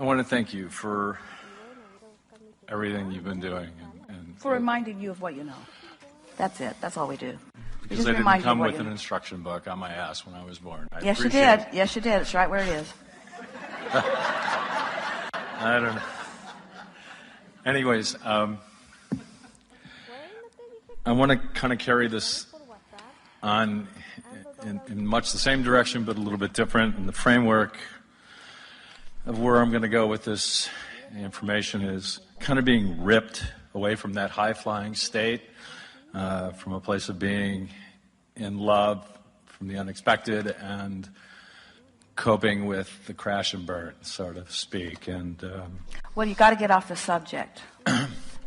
I want to thank you for everything you've been doing. And For reminding you of what you know. That's it. That's all we do. Because I didn't come with an instruction book on my ass when I was born. Yes, you did. Yes, you did. It's right where it is. I don't know. Anyways, I want to kind of carry this on in much the same direction, but a little bit different. And the framework of where I'm going to go with this information is kind of being ripped away from that high-flying state, from a place of being in love, from the unexpected, and coping with the crash and burn, so to speak. And well, you got to get off the subject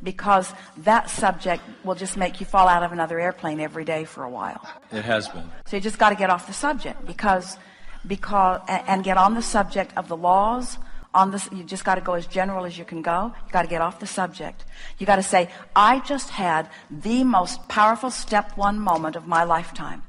because that subject will just make you fall out of another airplane every day for a while. It has been. So you just got to get off the subject because and get on the subject of the laws. You just got to go as general as you can go. You got to get off the subject. You got to say, I just had the most powerful step one moment of my lifetime.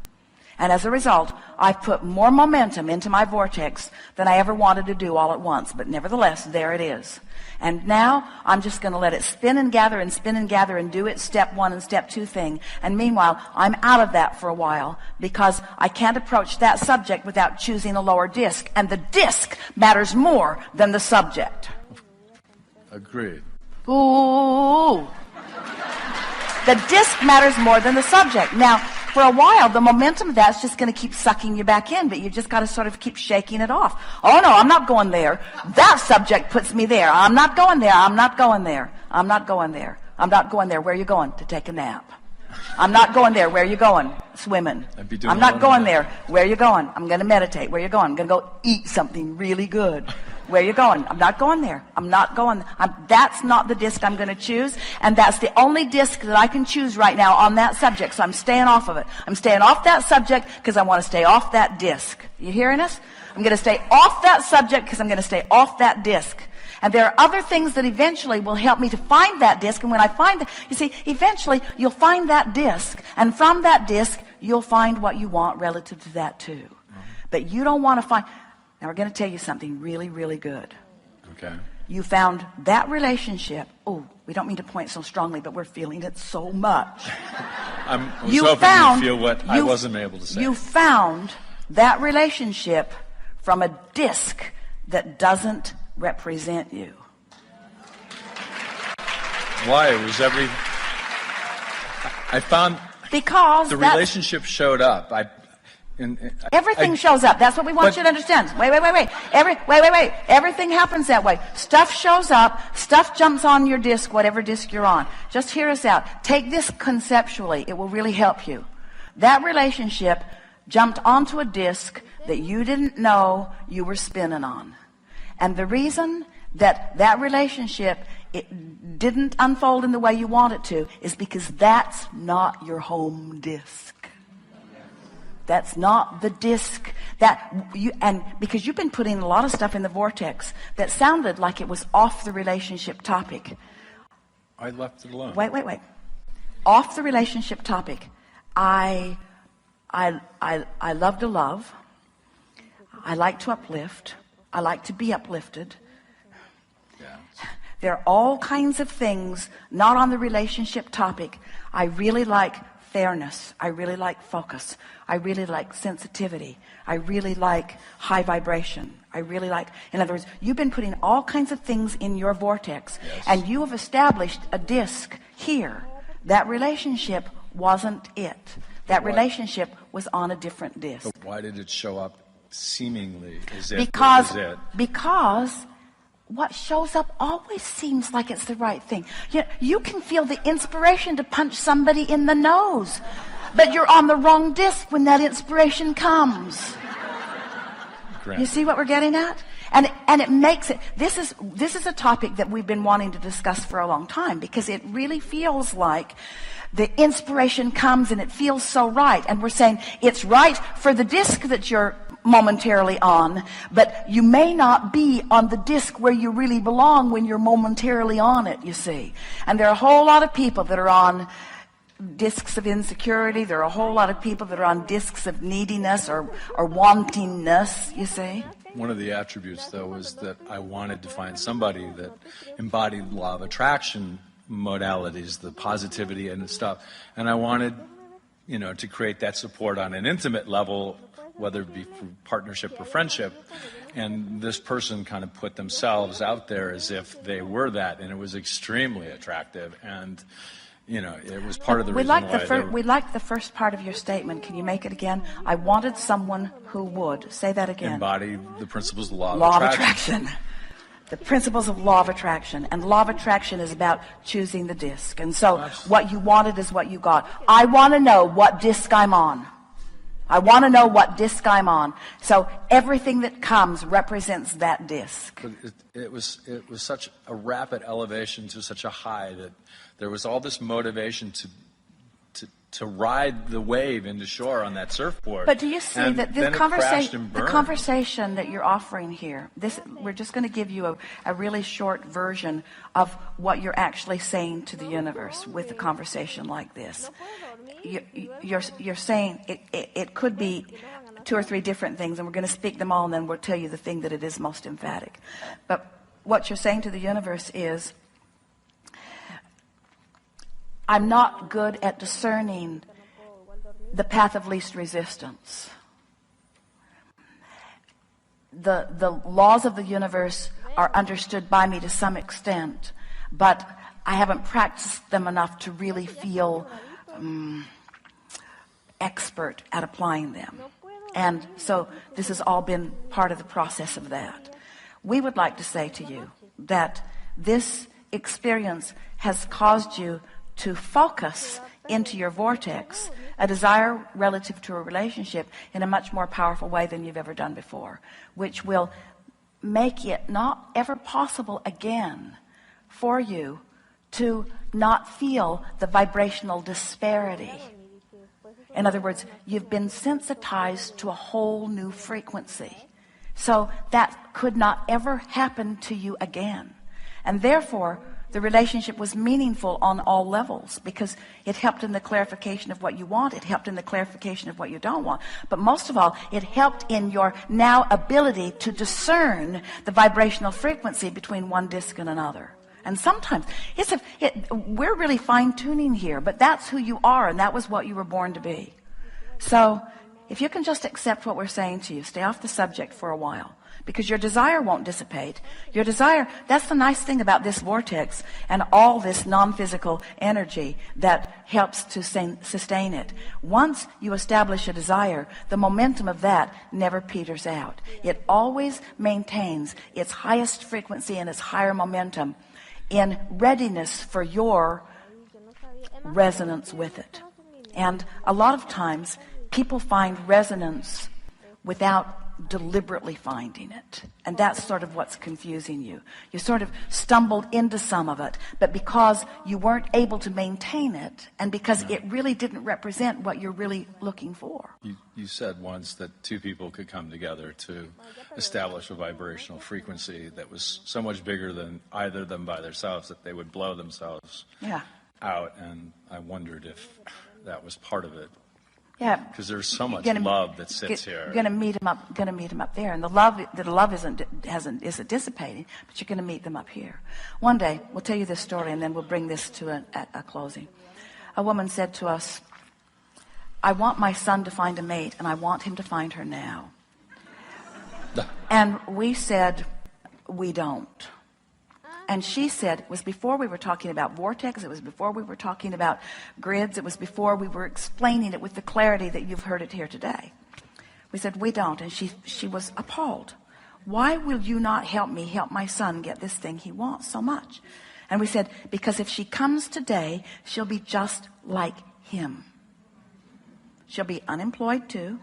And as a result, I've put more momentum into my vortex than I ever wanted to do all at once. But nevertheless, there it is. And now I'm just going to let it spin and gather and spin and gather and do its step one and step two thing. And meanwhile, I'm out of that for a while because I can't approach that subject without choosing a lower disc. And the disc matters more than the subject. Agreed. Ooh. The disc matters more than the subject. Now, for a while, the momentum of that's just going to keep sucking you back in, but you just got to sort of keep shaking it off. Oh, no, I'm not going there. That subject puts me there. I'm not going there. I'm not going there. I'm not going there. I'm not going there. Where are you going? To take a nap. I'm not going there. Where are you going? Swimming. I'm not going there. Where are you going? I'm going to meditate. Where are you going? I'm going to go eat something really good. Where are you going? I'm not going there. I'm not going. That's not the disc I'm going to choose. And that's the only disc that I can choose right now on that subject. So I'm staying off of it. I'm staying off that subject because I want to stay off that disc. You hearing us? I'm going to stay off that subject because I'm going to stay off that disc. And there are other things that eventually will help me to find that disc. And when I find that, you see, eventually you'll find that disc. And from that disc, you'll find what you want relative to that too. But you don't want to find... Now, we're going to tell you something really, really good. Okay. You found you don't mean to point so strongly, but we're feeling it so much. I was hoping you'd feel what I wasn't able to say. You found that relationship from a disc that doesn't represent you. Why? It was I found... Because the relationship showed up. Everything shows up. That's what we want you to understand. Wait. Everything happens that way. Stuff shows up. Stuff jumps on your disc, whatever disc you're on. Just hear us out. Take this conceptually. It will really help you. That relationship jumped onto a disc that you didn't know you were spinning on. And the reason that relationship it didn't unfold in the way you want it to is because that's not your home disc. That's not the disc and because you've been putting a lot of stuff in the vortex that sounded like it was off the relationship topic. I left it alone. Wait. Off the relationship topic. I love to love. I like to uplift. I like to be uplifted. Yeah. There are all kinds of things not on the relationship topic. I really like fairness. I really like focus. I really like sensitivity. I really like high vibration. In other words, you've been putting all kinds of things in your vortex. Yes. And you have established a disc here. That relationship wasn't it. That relationship was on a different disc. But why did it show up seemingly as if because it was it? Because what shows up always seems like it's the right thing. You can feel the inspiration to punch somebody in the nose, but you're on the wrong disc when that inspiration comes. Granted. You see what we're getting at? And it makes it, this is a topic that we've been wanting to discuss for a long time because it really feels like the inspiration comes and it feels so right. And we're saying it's right for the disc that you're momentarily on, but you may not be on the disc where you really belong when you're momentarily on it, you see. And there are a whole lot of people that are on discs of insecurity. There are a whole lot of people that are on discs of neediness or wantingness, you see. one of the attributes, though, was that I wanted to find somebody that embodied law of attraction modalities, the positivity and the stuff. And I wanted, to create that support on an intimate level, whether it be through partnership or friendship. And this person kind of put themselves out there as if they were that, and it was extremely attractive. And it was part of the reason why. We liked the first part of your statement. Can you make it again? I wanted someone who would. Say that again. Embody the principles of law of attraction. The principles of law of attraction. And law of attraction is about choosing the disc. And so what you wanted is what you got. I want to know what disc I'm on. I want to know what disc I'm on. So everything that comes represents that disc. But it was such a rapid elevation to such a high that there was all this motivation to ride the wave into shore on that surfboard. But do you see that the conversation that you're offering here, we're just going to give you a really short version of what you're actually saying to the universe with a conversation like this. You're saying it could be 2 or 3 different things, and we're going to speak them all, and then we'll tell you the thing that it is most emphatic. But what you're saying to the universe is, I'm not good at discerning the path of least resistance. The laws of the universe are understood by me to some extent, but I haven't practiced them enough to really feel expert at applying them. And so this has all been part of the process of that. We would like to say to you that this experience has caused you to focus into your vortex a desire relative to a relationship in a much more powerful way than you've ever done before, which will make it not ever possible again for you to not feel the vibrational disparity. In other words, you've been sensitized to a whole new frequency. So that could not ever happen to you again. And therefore, the relationship was meaningful on all levels because it helped in the clarification of what you want. It helped in the clarification of what you don't want. But most of all, it helped in your now ability to discern the vibrational frequency between one disc and another. And sometimes we're really fine-tuning here, but that's who you are, and that was what you were born to be. So if you can just accept what we're saying to you, stay off the subject for a while, because your desire won't dissipate. Your desire, that's the nice thing about this vortex and all this non-physical energy that helps to sustain it. Once you establish a desire, the momentum of that never peters out. It always maintains its highest frequency and its higher momentum in readiness for your resonance with it. And a lot of times people find resonance without deliberately finding it, and that's sort of what's confusing you. You sort of stumbled into some of it, but because you weren't able to maintain it, and because it really didn't represent what you're really looking for. You said once that 2 people could come together to establish a vibrational frequency that was so much bigger than either of them by themselves that they would blow themselves out, and I wondered if that was part of it. Yeah, because there's so much love that sits here. You're going to meet them up there, and the love isn't dissipating, but you're going to meet them up here. One day, we'll tell you this story, and then we'll bring this to a closing. A woman said to us, "I want my son to find a mate, and I want him to find her now." And we said, "We don't." And she said, it was before we were talking about vortex, it was before we were talking about grids, it was before we were explaining it with the clarity that you've heard it here today. We said, "We don't." And she was appalled. "Why will you not help me help my son get this thing he wants so much?" And we said, "Because if she comes today, she'll be just like him. She'll be unemployed too,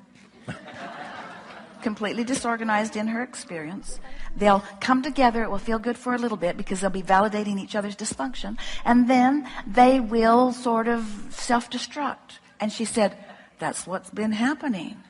completely disorganized in her experience. They'll come together. It will feel good for a little bit because they'll be validating each other's dysfunction. And then they will sort of self-destruct." And she said, "That's what's been happening."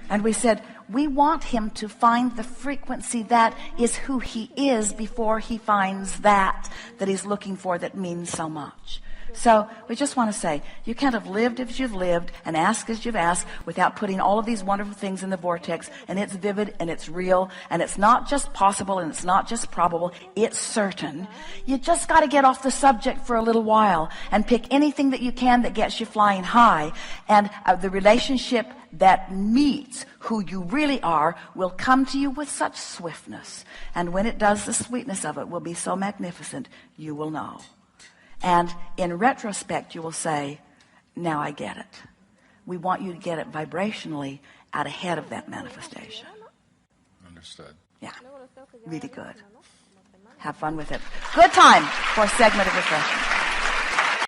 And we said, "We want him to find the frequency that is who he is before he finds that he's looking for that means so much." So we just want to say, you can't have lived as you've lived and asked as you've asked without putting all of these wonderful things in the vortex, and it's vivid and it's real and it's not just possible and it's not just probable, it's certain. You just got to get off the subject for a little while and pick anything that you can that gets you flying high, and the relationship that meets who you really are will come to you with such swiftness, and when it does, the sweetness of it will be so magnificent you will know. And in retrospect, you will say, now I get it. We want you to get it vibrationally out ahead of that manifestation. Understood. Yeah, really good. Have fun with it. Good time for a segment of refreshment.